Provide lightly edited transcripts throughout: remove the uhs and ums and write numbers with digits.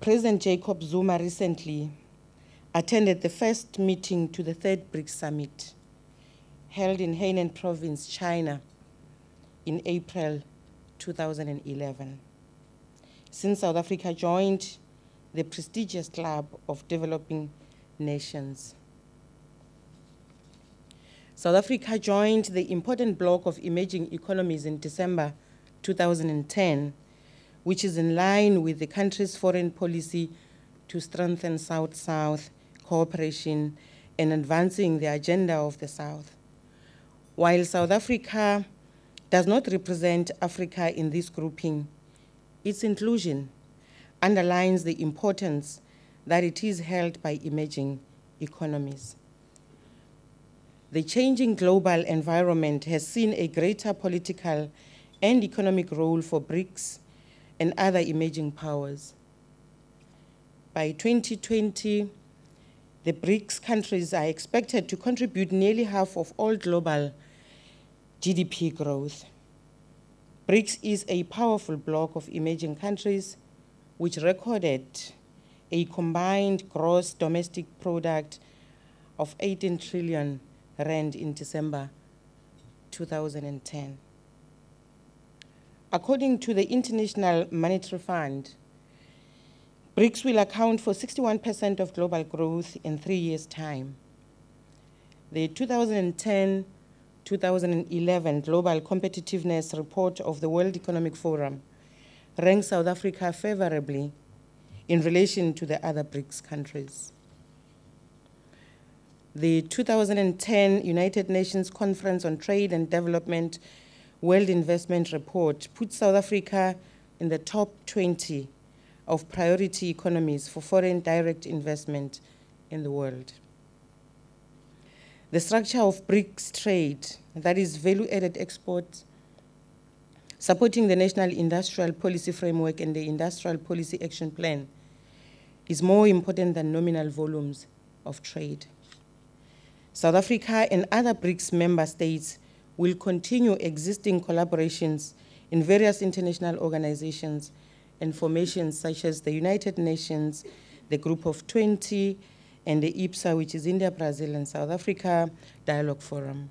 President Jacob Zuma recently attended the first meeting to the third BRIC summit held in Hainan Province, China in April 2011. Since South Africa joined the prestigious club of developing nations. South Africa joined the important bloc of emerging economies in December 2010, which is in line with the country's foreign policy to strengthen South-South cooperation and advancing the agenda of the South. While South Africa does not represent Africa in this grouping, its inclusion underlines the importance that it is held by emerging economies. The changing global environment has seen a greater political and economic role for BRICS and other emerging powers. By 2020, the BRICS countries are expected to contribute nearly half of all global GDP growth. BRICS is a powerful bloc of emerging countries which recorded a combined gross domestic product of 18 trillion rand in December 2010. According to the International Monetary Fund, BRICS will account for 61% of global growth in 3 years' time. The 2010-2011 Global Competitiveness Report of the World Economic Forum ranks South Africa favorably in relation to the other BRICS countries. The 2010 United Nations Conference on Trade and Development World Investment Report puts South Africa in the top 20 of priority economies for foreign direct investment in the world. The structure of BRICS trade, that is value-added exports, supporting the National Industrial Policy Framework and the Industrial Policy Action Plan, is more important than nominal volumes of trade. South Africa and other BRICS member states will continue existing collaborations in various international organizations and formations such as the United Nations, the Group of 20, and the IPSA, which is India, Brazil, and South Africa Dialogue Forum.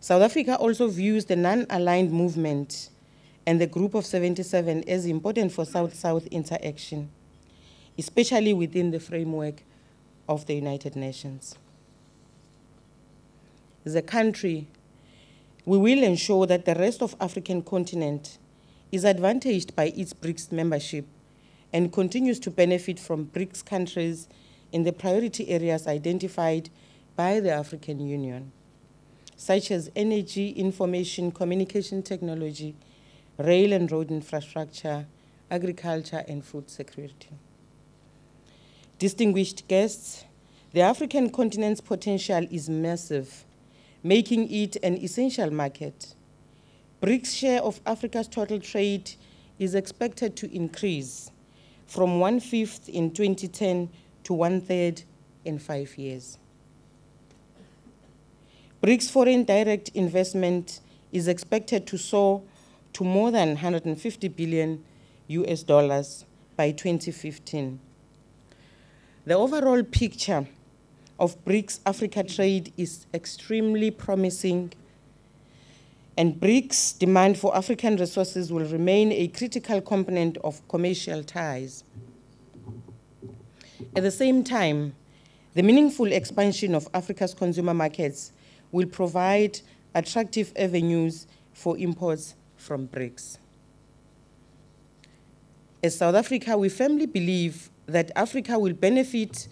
South Africa also views the non-aligned movement and the Group of 77 as important for South-South interaction, especially within the framework of the United Nations. As a country, we will ensure that the rest of the African continent is advantaged by its BRICS membership and continues to benefit from BRICS countries in the priority areas identified by the African Union, such as energy, information, communication technology, rail and road infrastructure, agriculture, and food security. Distinguished guests, the African continent's potential is massive, making it an essential market. BRICS' share of Africa's total trade is expected to increase from 1/5 in 2010 to 1/3 in 5 years. BRICS foreign direct investment is expected to soar to more than $150 billion by 2015. The overall picture of BRICS Africa trade is extremely promising, and BRICS demand for African resources will remain a critical component of commercial ties. At the same time, the meaningful expansion of Africa's consumer markets will provide attractive avenues for imports from BRICS. As South Africa, we firmly believe that Africa will benefit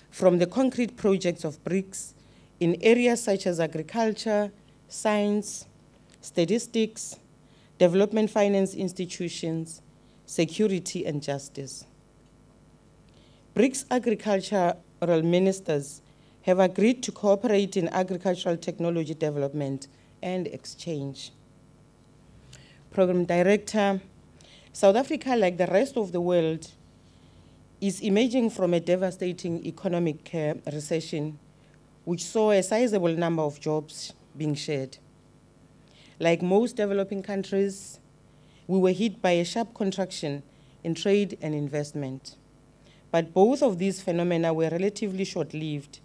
from the concrete projects of BRICS in areas such as agriculture, science, statistics, development finance institutions, security, and justice. BRICS agricultural ministers have agreed to cooperate in agricultural technology development and exchange. Program Director, South Africa, like the rest of the world, is emerging from a devastating economic recession, which saw a sizable number of jobs being shed. Like most developing countries, we were hit by a sharp contraction in trade and investment. But both of these phenomena were relatively short-lived.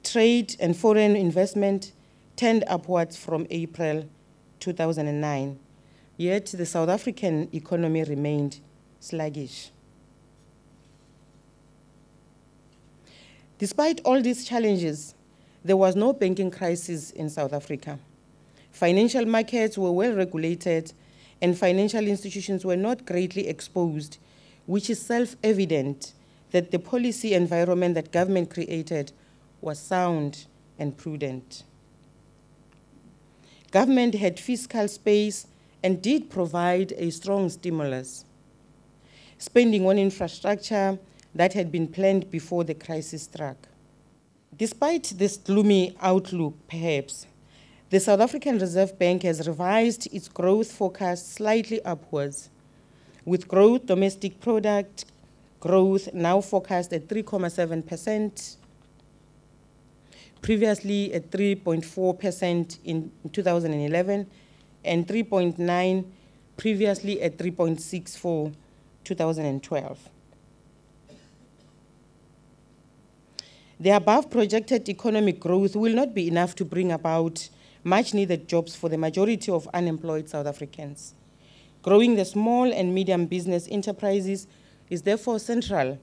Trade and foreign investment turned upwards from April 2009, yet the South African economy remained sluggish. Despite all these challenges, there was no banking crisis in South Africa. Financial markets were well regulated and financial institutions were not greatly exposed, which is self-evident that the policy environment that government created was sound and prudent. Government had fiscal space and did provide a strong stimulus, spending on infrastructure that had been planned before the crisis struck. Despite this gloomy outlook, perhaps, the South African Reserve Bank has revised its growth forecast slightly upwards, with growth domestic product growth now forecast at 3.7%, previously at 3.4% in 2011, and 3.9% previously at 3.6% for 2012. The above projected economic growth will not be enough to bring about much needed jobs for the majority of unemployed South Africans. Growing the small and medium business enterprises is therefore central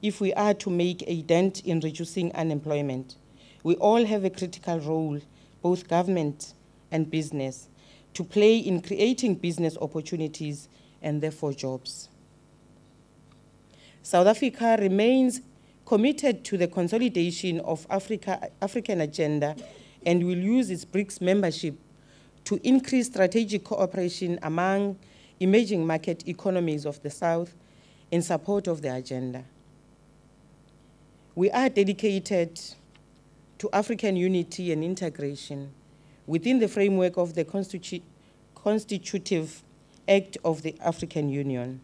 if we are to make a dent in reducing unemployment. We all have a critical role, both government and business, to play in creating business opportunities and therefore jobs. South Africa remains committed to the consolidation of African agenda and will use its BRICS membership to increase strategic cooperation among emerging market economies of the South in support of the agenda. We are dedicated to African unity and integration within the framework of the Constitutive Act of the African Union.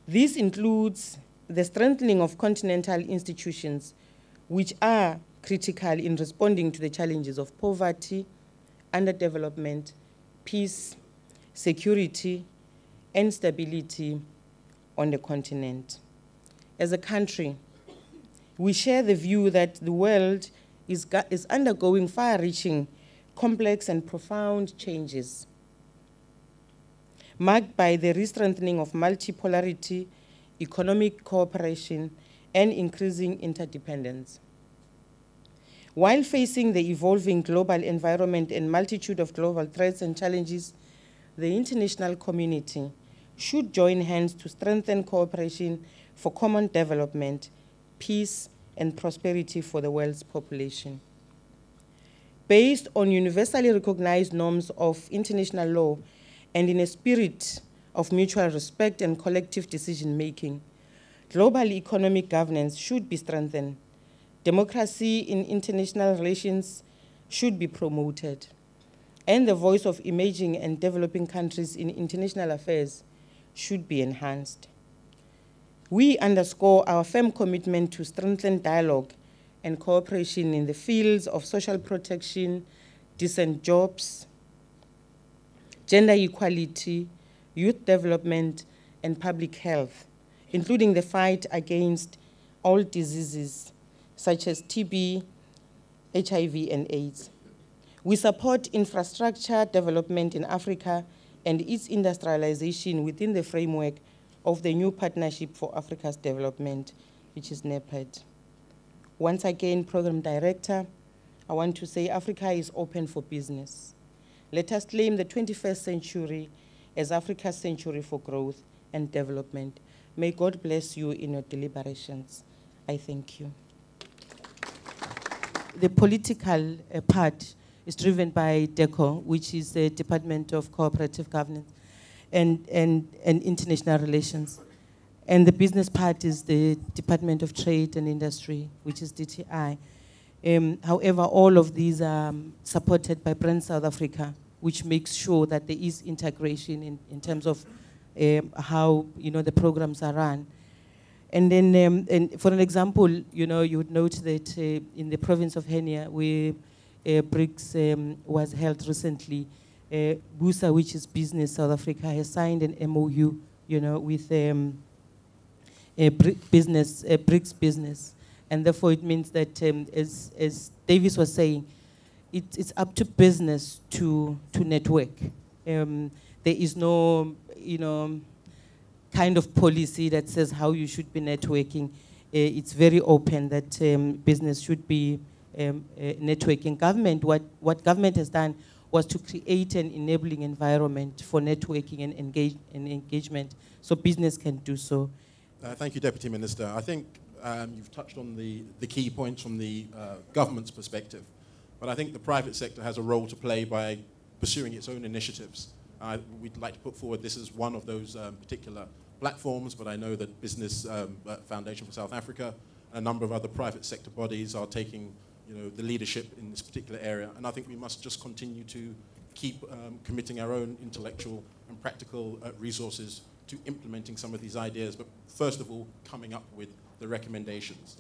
This includes the strengthening of continental institutions, which are critical in responding to the challenges of poverty, underdevelopment, peace, security, and stability on the continent. As a country, we share the view that the world is undergoing far-reaching, complex, and profound changes, marked by the re-strengthening of multipolarity, economic cooperation, and increasing interdependence. While facing the evolving global environment and multitude of global threats and challenges, the international community should join hands to strengthen cooperation for common development, peace, and prosperity for the world's population. Based on universally recognized norms of international law and in a spirit of mutual respect and collective decision-making, global economic governance should be strengthened. Democracy in international relations should be promoted, and the voice of emerging and developing countries in international affairs should be enhanced. We underscore our firm commitment to strengthen dialogue and cooperation in the fields of social protection, decent jobs, gender equality, youth development, and public health, including the fight against all diseases such as TB, HIV, and AIDS. We support infrastructure development in Africa and its industrialization within the framework of the new Partnership for Africa's Development, which is NEPAD. Once again, Program Director, I want to say Africa is open for business. Let us claim the 21st century as Africa's century for growth and development. May God bless you in your deliberations. I thank you. The political part is driven by DECO, which is the Department of Cooperative Governance and International Relations. And the business part is the Department of Trade and Industry, which is DTI. However, all of these are supported by BRIC South Africa, which makes sure that there is integration in terms of how the programs are run. And then, and for an example, you would note that in the province of Henia, where BRICS was held recently, BUSA, which is Business South Africa, has signed an MOU you know, with a BRIC business, a BRICS business. And therefore it means that, as Davis was saying, it's up to business to network. There is no, you know, kind of policy that says how you should be networking. It's very open that business should be networking. Government, what government has done was to create an enabling environment for networking and engagement, so business can do so. Thank you, Deputy Minister. I think you've touched on the key points from the government's perspective, but I think the private sector has a role to play by pursuing its own initiatives. We'd like to put forward this as one of those particular platforms, but I know that Business Foundation for South Africa and a number of other private sector bodies are taking, you know, the leadership in this particular area, and I think we must just continue to keep committing our own intellectual and practical resources to implementing some of these ideas, but first of all, coming up with the recommendations.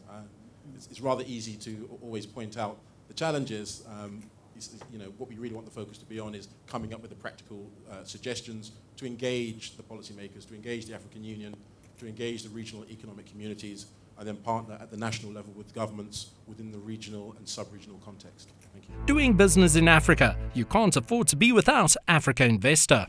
It's rather easy to always point out the challenges. You know, what we really want the focus to be on is coming up with the practical suggestions to engage the policymakers, to engage the African Union, to engage the regional economic communities, and then partner at the national level with governments within the regional and sub-regional context. Thank you. Doing business in Africa, you can't afford to be without Africa Investor.